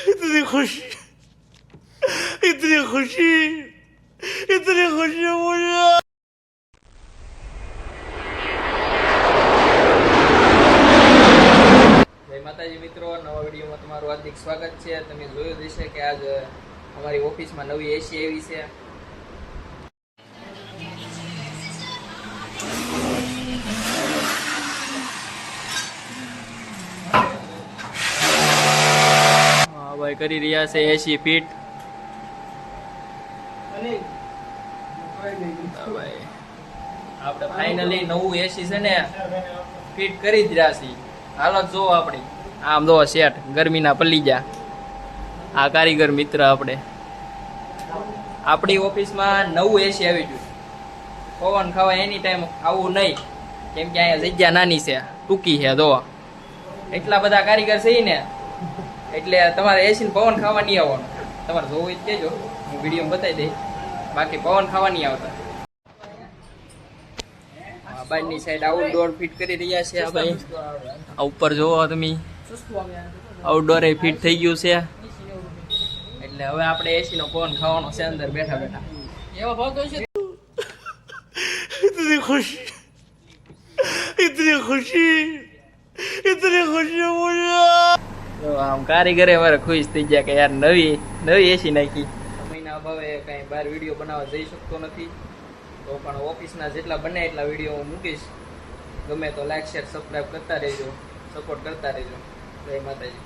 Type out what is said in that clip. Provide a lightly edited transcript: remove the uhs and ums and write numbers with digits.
इतनी खुशी इतनी खुशी इतनी खुशी मुझे। જય માતાજી મિત્રો, નવા વિડીયોમાં તમારું હાર્દિક સ્વાગત છે। તમે જોયું જ હશે કે આજ અમારી ઓફિસમાં નવી એસી આવી છે। હા ભાઈ કરી રહ્યા છે એસી ફીટ। ભાઈ આપણે ફાઇનલી નવું એસી છે ને ફિટ કરી જ રહ્યા છીએ। હાલત જો આપણી આમ જો સેટ ગરમીના પલ્લી જા। આ કારીગર મિત્ર આપણી ઓફિસમાં નવું એસી આવી ગયું। પવન ખાવા એની ટાઈમ આવું નહીં, કેમ કે અહીંયા જગ્યા નાની છે, ટૂંકી છે। જો એટલા બધા કારીગર છે ને, એટલે તમારે એસી પવન ખાવા નહીં આવવાનું। તમારે જોવું જ કહેજો, હું વિડીયો બતાવી દઈશ, બાકી પવન ખાવા નહીં આવતા। બહારની સાઈડ આઉટડોર ફિટ કરી રહ્યા છે ભાઈ। આ ઉપર જોવો તમે, આઉટડોર એ ફિટ થઈ ગયું છે, એટલે હવે આપણે એસી નો પવન ખાવાનો છે અંદર બેઠા બેઠા। એવા ભાવ છે इतनी खुशी इतनी खुशी इतनी खुशी मुझे। તો આમ કારીગરે મારે ખુશ થઈ ગયા કે યાર નવી એસી નાખી। સમયના અભાવે કઈ બહાર વિડીયો બનાવવા જઈ શકતો નથી, તો પણ ઓફિસના જેટલા બને એટલા વિડીયો હું મૂકીશ। ગમે તો લાઈક શેર સબસ્ક્રાઈબ કરતા રહેજો, સપોર્ટ કરતા રહેજો। જય માતાજી।